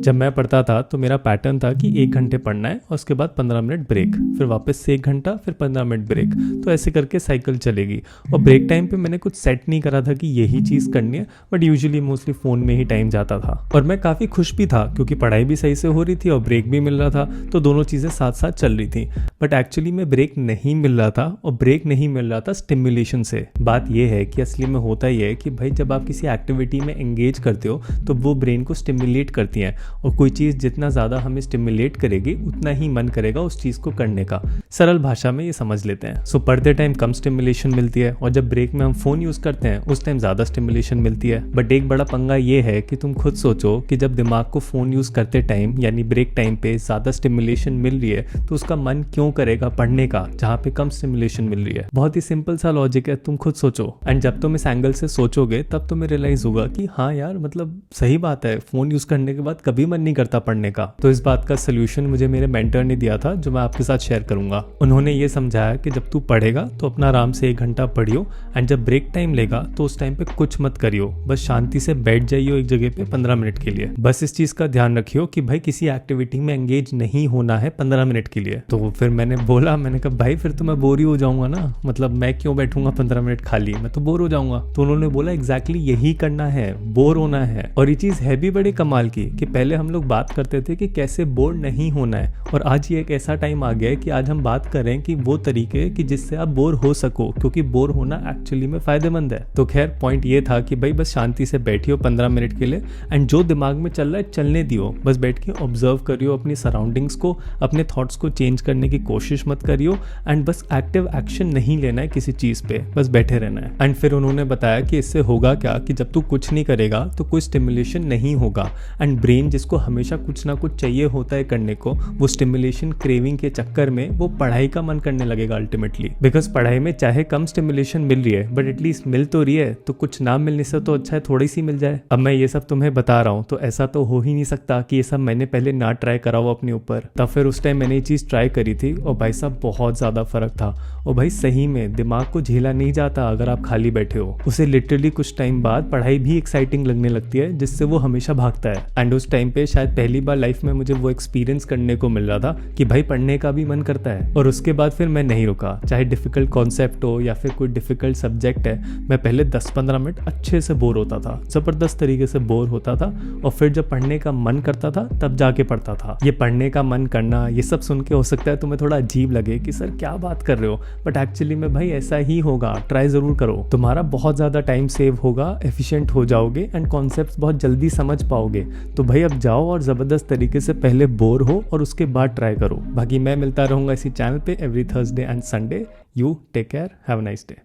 जब मैं पढ़ता था तो मेरा पैटर्न था कि 1 घंटे पढ़ना है और उसके बाद 15 मिनट ब्रेक, फिर वापस से 1 घंटा, फिर 15 मिनट ब्रेक। तो ऐसे करके साइकिल चलेगी। और ब्रेक टाइम पे मैंने कुछ सेट नहीं करा था कि यही चीज़ करनी है, बट यूजुअली मोस्टली फ़ोन में ही टाइम जाता था। और मैं काफ़ी खुश भी था क्योंकि पढ़ाई भी सही से हो रही थी और ब्रेक भी मिल रहा था, तो दोनों चीज़ें साथ साथ चल रही थी। बट एक्चुअली में ब्रेक नहीं मिल रहा था, और ब्रेक नहीं मिल रहा था स्टिमुलेशन से। बात यह है कि असली में होता ही है कि भाई जब आप किसी एक्टिविटी में एंगेज करते हो तो वो ब्रेन को स्टिमुलेट करती हैं, और कोई चीज़ जितना ज़्यादा हमें स्टिमुलेट करेगी उतना ही मन करेगा उस चीज़ को करने का। सरल भाषा में ये समझ लेते हैं। सो पढ़ते टाइम कम स्टिमुलेशन मिलती है, और जब ब्रेक में हम फ़ोन यूज़ करते हैं उस टाइम ज़्यादा स्टिमुलेशन मिलती है। बट एक बड़ा पंगा ये है कि तुम खुद सोचो कि जब दिमाग को फ़ोन यूज़ करते टाइम यानी ब्रेक टाइम पे ज़्यादा स्टिमुलेशन मिल रही है तो उसका मन क्यों करेगा पढ़ने का जहाँ पे कम स्टिमुलेशन मिल रही है। बहुत ही सिंपल सा लॉजिक है, तुम खुद सोचो। एंड जब तुम इस एंगल से सोचोगे तब तुम्हें रियलाइज़ होगा कि हाँ यार, मतलब सही बात है, फ़ोन यूज़ करने के बाद कभी मन नहीं करता पढ़ने का। तो इस बात का सोल्यूशन मुझे मेरे मेंटर ने दिया था, जो मैं आपके साथ शेयर करूंगा। उन्होंने ये समझाया कि जब तू पढ़ेगा तो अपना आराम से 1 घंटा पढ़ियो, एंड जब ब्रेक टाइम लेगा तो उस टाइम पे कुछ मत करियो, बस शांति से बैठ जाइयो एक जगह पे 15 मिनट के लिए। बस इस चीज़ का ध्यान रखियो कि भाई किसी एक्टिविटी में एंगेज नहीं होना है 15 मिनट के लिए। तो फिर मैंने कहा भाई फिर तो मैं बोर ही हो जाऊंगा ना, मतलब मैं क्यों बैठूंगा 15 मिनट खाली, मैं तो बोर हो जाऊंगा। तो उन्होंने बोला एग्जैक्टली यही करना है, बोर होना है। और ये चीज़ है भी बड़ी कमाल की कि पहले हम लोग बात करते थे कि कैसे बोर नहीं होना है, और आज ये एक ऐसा टाइम आ गया है कि आज हम बात करें कि वो तरीके कि जिससे आप बोर हो सको, क्योंकि बोर होना एक्चुअली में फायदेमंद है। तो खैर पॉइंट ये था कि भाई बस शांति से बैठियो 15 मिनट के लिए, एंड जो दिमाग में चल रहा है चलने दियो, बस बैठ के ऑब्जर्व करियो अपनी सराउंडिंग्स को, अपने थॉट्स को चेंज करने की कोशिश मत करियो, एंड बस एक्टिव एक्शन नहीं लेना है किसी चीज़ पे, बस बैठे रहना है। एंड फिर उन्होंने बताया कि इससे होगा क्या कि जब तू कुछ नहीं करेगा तो कोई स्टिमुलेशन नहीं होगा, एंड ब्रेन जिसको हमेशा कुछ ना कुछ चाहिए होता है करने को, वो स्टिमुलेशन क्रेविंग के चक्कर में वो पढ़ाई का मन करने लगेगा अल्टीमेटली। बिकॉज पढ़ाई में चाहे कम स्टिमुलेशन मिल रही है बट एटलीस्ट मिल तो रही है, तो कुछ ना मिलने से तो अच्छा है थोड़ी सी मिल जाए। अब मैं ये सब तुम्हें बता रहा हूँ तो ऐसा तो हो ही नहीं सकता कि ये सब मैंने पहले ना ट्राई करा हो अपने ऊपर। तब फिर उस टाइम मैंने ये चीज़ ट्राई करी थी, और भाई साहब बहुत ज़्यादा फर्क था। और भाई सही में दिमाग को झेला नहीं जाता अगर आप खाली बैठे हो। उसे लिटरली कुछ टाइम बाद पढ़ाई भी एक्साइटिंग लगने लगती है, जिससे वो हमेशा भागता है। एंड उस टाइम पे शायद पहली बार लाइफ में मुझे वो एक्सपीरियंस करने को मिल रहा था कि भाई पढ़ने का भी मन करता है। और उसके बाद फिर मैं नहीं रुका, चाहे डिफिकल्ट कॉन्सेप्ट हो या फिर कोई डिफिकल्ट सब्जेक्ट है। मैं पहले 10-15 मिनट अच्छे से बोर होता था, ज़बरदस्त तरीके से बोर होता था, और फिर जब पढ़ने का मन करता था तब जाके पढ़ता था। ये पढ़ने का मन करना, ये सब सुन के हो सकता है तुम्हें थोड़ा अजीब लगे कि सर क्या बात कर रहे हो, बट एक्चुअली में भाई ऐसा ही होगा। ट्राई ज़रूर करो, तुम्हारा बहुत ज़्यादा टाइम सेव होगा, एफिशिएंट हो जाओगे, एंड कॉन्सेप्ट्स बहुत जल्दी समझ पाओगे। तो भाई अब जाओ और ज़बरदस्त तरीके से पहले बोर हो और उसके बाद ट्राई करो। बाकी मैं मिलता रहूँगा इसी चैनल पे every Thursday and Sunday. You take care, have a nice day.